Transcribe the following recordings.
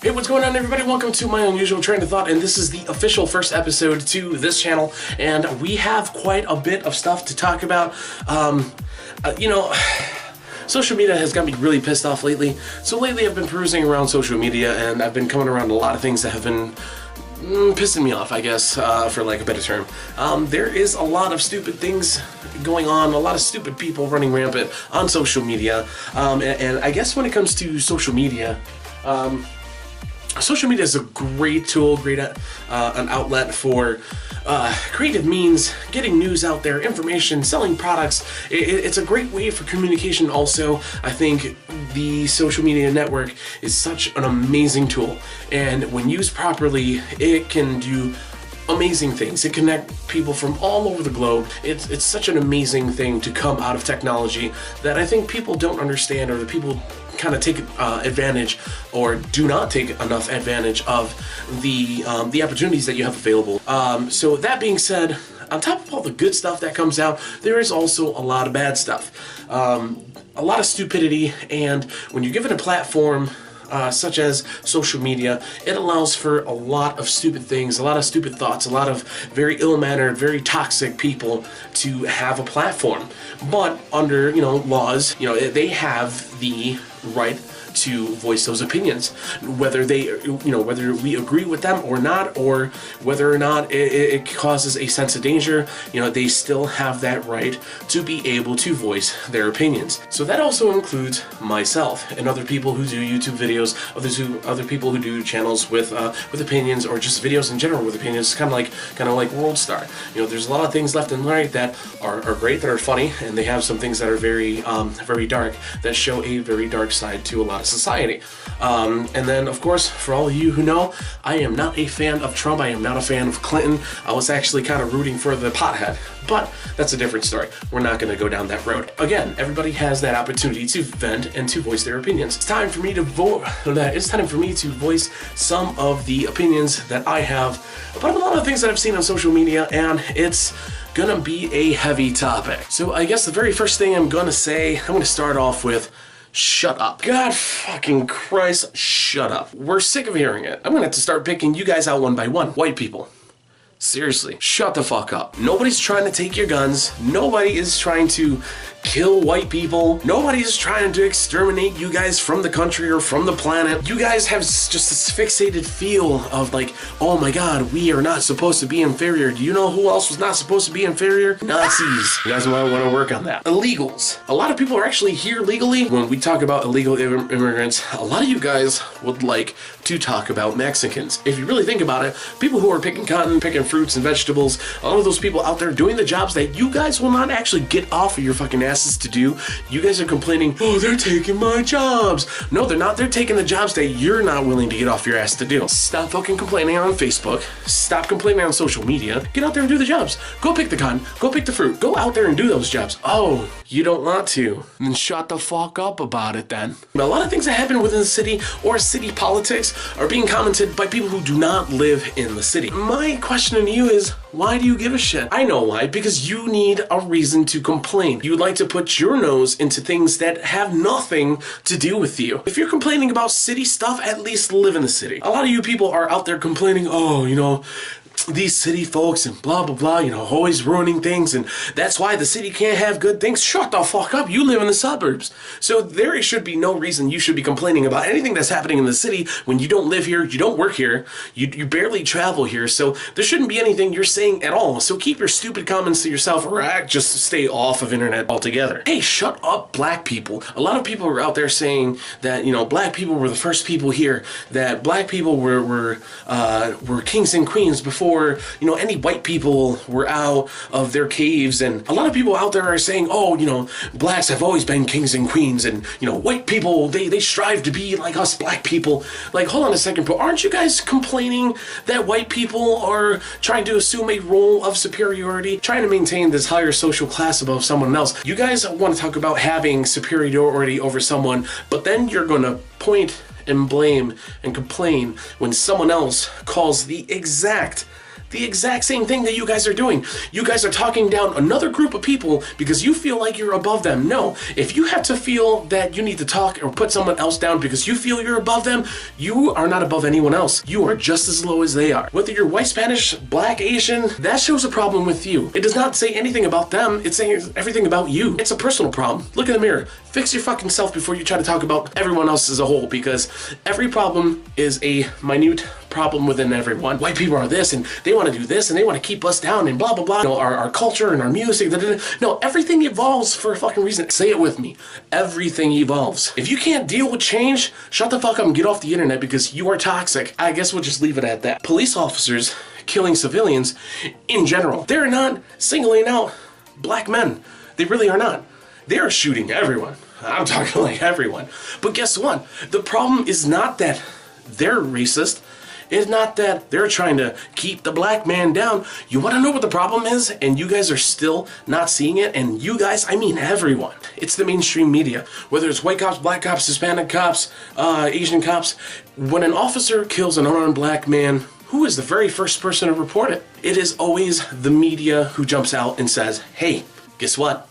Hey, what's going on, everybody? Welcome to my unusual train of thought, and this is the official first episode to this channel, and we have quite a bit of stuff to talk about. Social media has got me really pissed off lately. So lately I've been perusing around social media, and I've been coming around a lot of things that have been pissing me off, I guess, for like a better term. There is a lot of stupid things going on, a lot of stupid people running rampant on social media, and I guess when it comes to social media, social media is a great tool, an outlet for creative means, getting news out there, information, selling products. It's a great way for communication also. I think the social media network is such an amazing tool, and when used properly, it can do amazing things. It connects people from all over the globe. It's such an amazing thing to come out of technology that I think people don't understand, or the people kind of take advantage or do not take enough advantage of the opportunities that you have available. So that being said, on top of all the good stuff that comes out, there is also a lot of bad stuff. A lot of stupidity, and when you're given a platform such as social media, it allows for a lot of stupid things, a lot of stupid thoughts, a lot of very ill-mannered, very toxic people to have a platform. But under, laws, they have the right to voice those opinions, whether whether we agree with them or not, or whether or not it causes a sense of danger, they still have that right to be able to voice their opinions. So that also includes myself and other people who do YouTube videos, other people who do channels with opinions, or just videos in general with opinions, kind of like World Star. There's a lot of things left and right that are great, that are funny, and they have some things that are very very dark, that show a very dark side to a lot of society. And then, of course, for all of you who know, I am not a fan of Trump. I am not a fan of Clinton. I was actually kind of rooting for the pothead, but that's a different story. We're not going to go down that road. Again, everybody has that opportunity to vent and to voice their opinions. It's time for me to voice some of the opinions that I have about a lot of things that I've seen on social media, and it's gonna be a heavy topic. So I guess the very first thing I'm gonna say, I'm gonna start off with shut up. God fucking Christ, shut up. We're sick of hearing it. I'm gonna have to start picking you guys out one by one. White people. Seriously, shut the fuck up. Nobody's trying to take your guns. Nobody is trying to kill white people. Nobody's trying to exterminate you guys from the country or from the planet. You guys have just this fixated feel of like, oh my god, we are not supposed to be inferior. Do you know who else was not supposed to be inferior? Nazis. You guys might want to work on that. Illegals. A lot of people are actually here legally. When we talk about illegal immigrants, a lot of you guys would like to talk about Mexicans. If you really think about it, people who are picking cotton, picking fruits and vegetables, all of those people out there doing the jobs that you guys will not actually get off of your fucking asses to do, you guys are complaining, oh, they're taking my jobs. No, they're not. They're taking the jobs that you're not willing to get off your ass to do. Stop fucking complaining on Facebook. Stop complaining on social media. Get out there and do the jobs. Go pick the cotton. Go pick the fruit. Go out there and do those jobs. Oh, you don't want to? Then shut the fuck up about it then. A lot of things that happen within the city or city politics are being commented by people who do not live in the city. My question to you is, why do you give a shit? I know why. Because you need a reason to complain. You would like to put your nose into things that have nothing to do with you. If you're complaining about city stuff, at least live in the city. A lot of you people are out there complaining, oh, these city folks and blah blah blah, always ruining things, and that's why the city can't have good things. Shut the fuck up. You live in the suburbs. So there should be no reason you should be complaining about anything that's happening in the city when you don't live here, you don't work here, you barely travel here, so there shouldn't be anything you're saying at all. So keep your stupid comments to yourself, or just stay off of internet altogether. Hey, shut up, black people. A lot of people are out there saying that, black people were the first people here, that black people were kings and queens before any white people were out of their caves, and a lot of people out there are saying, oh, blacks have always been kings and queens, and white people, they strive to be like us black people. Like, hold on a second, but aren't you guys complaining that white people are trying to assume a role of superiority, trying to maintain this higher social class above someone else? You guys want to talk about having superiority over someone, but then you're gonna point and blame and complain when someone else calls the exact the exact same thing that you guys are doing. You guys are talking down another group of people because you feel like you're above them. No, if you have to feel that you need to talk or put someone else down because you feel you're above them, you are not above anyone else. You are just as low as they are. Whether you're white, Spanish, black, Asian, that shows a problem with you. It does not say anything about them, it's saying everything about you. It's a personal problem. Look in the mirror. Fix your fucking self before you try to talk about everyone else as a whole, because every problem is a minute problem within everyone. White people are this, and they want to do this, and they want to keep us down, and blah, blah, blah. You know, our culture and our music. No, everything evolves for a fucking reason. Say it with me. Everything evolves. If you can't deal with change, shut the fuck up and get off the internet because you are toxic. I guess we'll just leave it at that. Police officers killing civilians in general. They're not singling out black men. They really are not. They're shooting everyone. I'm talking like everyone. But guess what? The problem is not that they're racist. It's not that they're trying to keep the black man down. You want to know what the problem is? And you guys are still not seeing it? And you guys, I mean everyone. It's the mainstream media. Whether it's white cops, black cops, Hispanic cops, Asian cops. When an officer kills an unarmed black man, who is the very first person to report it? It is always the media who jumps out and says, hey, guess what?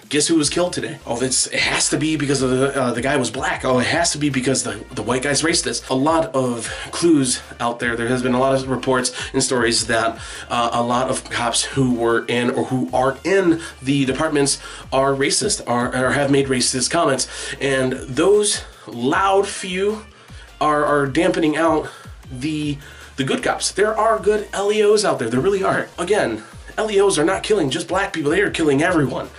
Guess who was killed today? Oh, it has to be because of the guy was black. Oh, it has to be because the white guy's racist. A lot of clues out there. There has been a lot of reports and stories that a lot of cops who were in or who are in the departments are racist or have made racist comments. And those loud few are dampening out the good cops. There are good LEOs out there. There really are. Again, LEOs are not killing just black people. They are killing everyone.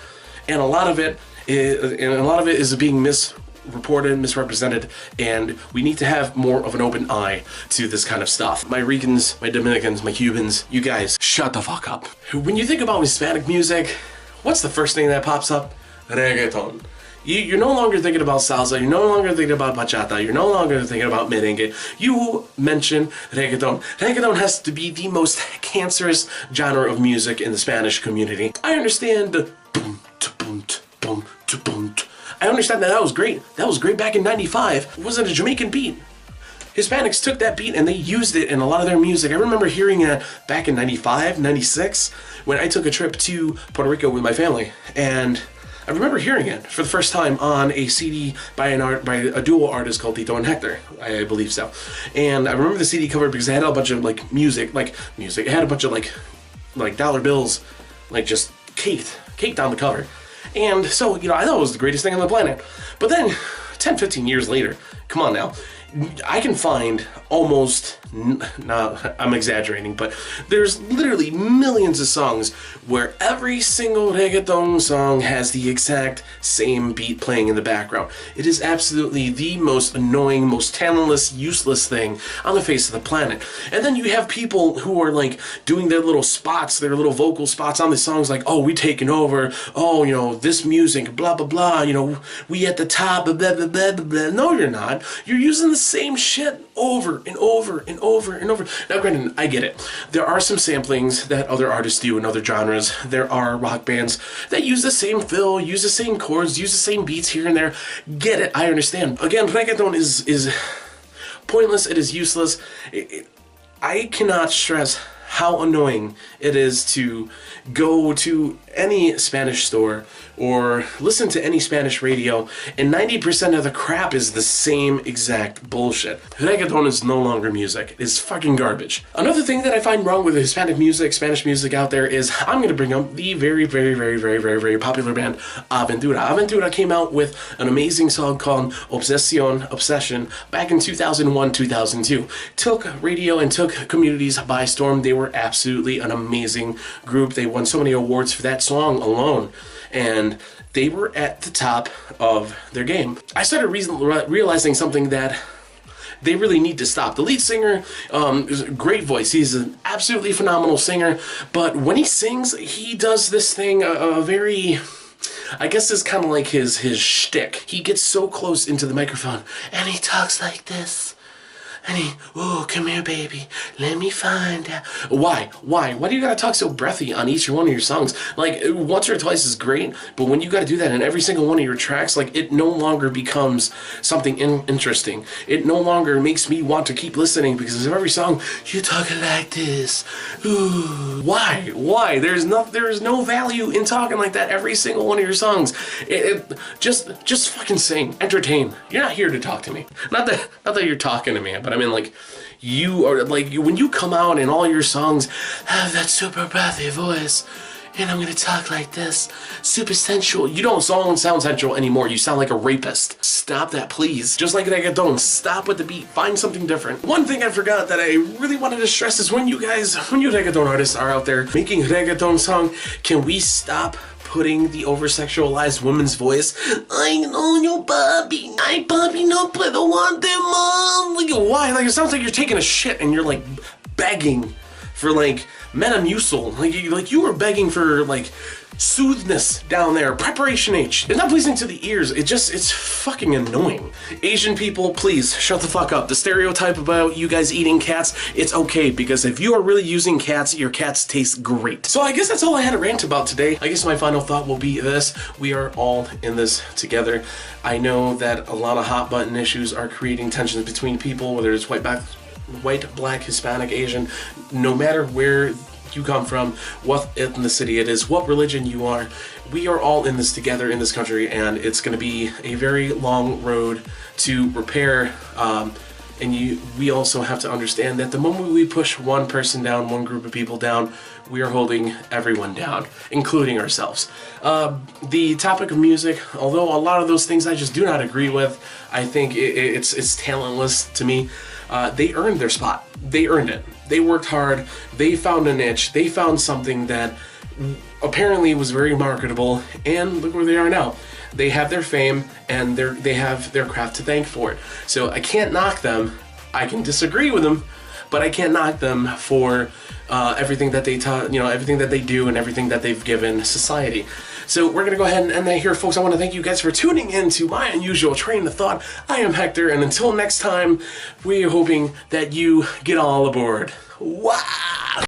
And a lot of it is being misreported, misrepresented, and we need to have more of an open eye to this kind of stuff. My Ricans, my Dominicans, my Cubans, you guys, shut the fuck up. When you think about Hispanic music, what's the first thing that pops up? Reggaeton. You're no longer thinking about salsa, you're no longer thinking about bachata, you're no longer thinking about merengue. You mention reggaeton. Reggaeton has to be the most cancerous genre of music in the Spanish community. I understand the I understand that was great. That was great back in '95. It wasn't a Jamaican beat. Hispanics took that beat and they used it in a lot of their music. I remember hearing it back in '95, '96, when I took a trip to Puerto Rico with my family. And I remember hearing it for the first time on a CD by a duo artist called Tito and Hector, I believe so. And I remember the CD cover because it had a bunch of music. It had a bunch of like dollar bills, just caked on the cover. And so, I thought it was the greatest thing on the planet. But then, 10, 15 years later, come on now, I can find almost, no, I'm exaggerating, but there's literally millions of songs where every single reggaeton song has the exact same beat playing in the background. It is absolutely the most annoying, most talentless, useless thing on the face of the planet. And then you have people who are doing their little spots, their little vocal spots on the songs oh, we taking over, oh, this music, blah, blah, blah, we at the top, blah, blah, blah, blah, blah. No, you're not. You're using the same shit over and over and over and over. Now, granted, I get it. There are some samplings that other artists do in other genres. There are rock bands that use the same fill, use the same chords, use the same beats here and there. Get it. I understand. Again, reggaeton is pointless. It is useless. I cannot stress how annoying it is to go to any Spanish store or listen to any Spanish radio, and 90% of the crap is the same exact bullshit. Reggaeton is no longer music. It's fucking garbage. Another thing that I find wrong with Hispanic music, Spanish music out there is, I'm gonna bring up the very, very, very, very, very, very popular band Aventura. Aventura came out with an amazing song called Obsession, back in 2001, 2002. Took radio and took communities by storm. They were absolutely an amazing group. They won so many awards for that song alone, and they were at the top of their game. I started realizing something that they really need to stop. The lead singer is a great voice. He's an absolutely phenomenal singer, but when he sings, he does this thing, very, I guess it's kind of like his shtick. He gets so close into the microphone, and he talks like this. honey, oh, come here, baby, let me find out. Why do you gotta talk so breathy on each one of your songs? Like, once or twice is great, but when you gotta do that in every single one of your tracks, like, it no longer becomes something interesting. It no longer makes me want to keep listening, because of every song, you talking like this. Ooh, why? There's no value in talking like that every single one of your songs. Just fucking sing, entertain. You're not here to talk to me. Not that you're talking to me, but I mean, like, you are, like, when you come out in all your songs, have that super breathy voice, and I'm gonna talk like this, super sensual. You don't sound sensual anymore. You sound like a rapist. Stop that, please. Just like reggaeton, stop with the beat. Find something different. One thing I forgot that I really wanted to stress is when you reggaeton artists are out there making reggaeton song, can we stop putting the over-sexualized woman's voice? I know you, Bobby. I Bobby no puedo want them all. Like, why? Like, it sounds like you're taking a shit and you're like begging for like Metamucil. Like you were begging for like soothness down there. Preparation H. It's not pleasing to the ears. It's fucking annoying. Asian people, please shut the fuck up. The stereotype about you guys eating cats, it's okay, because if you are really using cats, your cats taste great. So I guess that's all I had to rant about today. I guess my final thought will be this: we are all in this together. I know that a lot of hot button issues are creating tensions between people, whether it's white, black, Hispanic, Asian, no matter where you come from, what ethnicity it is, what religion you are, we are all in this together in this country, and it's going to be a very long road to repair. We also have to understand that the moment we push one person down, one group of people down, we are holding everyone down, including ourselves. The topic of music, although a lot of those things I just do not agree with, I think it's talentless to me. They earned their spot. They earned it. They worked hard. They found a niche. They found something that apparently was very marketable, and look where they are now. They have their fame, and they have their craft to thank for it. So I can't knock them. I can disagree with them, but I can't knock them for everything that they everything that they do and everything that they've given society. So we're gonna go ahead and end that here, folks. I want to thank you guys for tuning in to my unusual train of thought. I am Hector, and until next time, we are hoping that you get all aboard. Wow!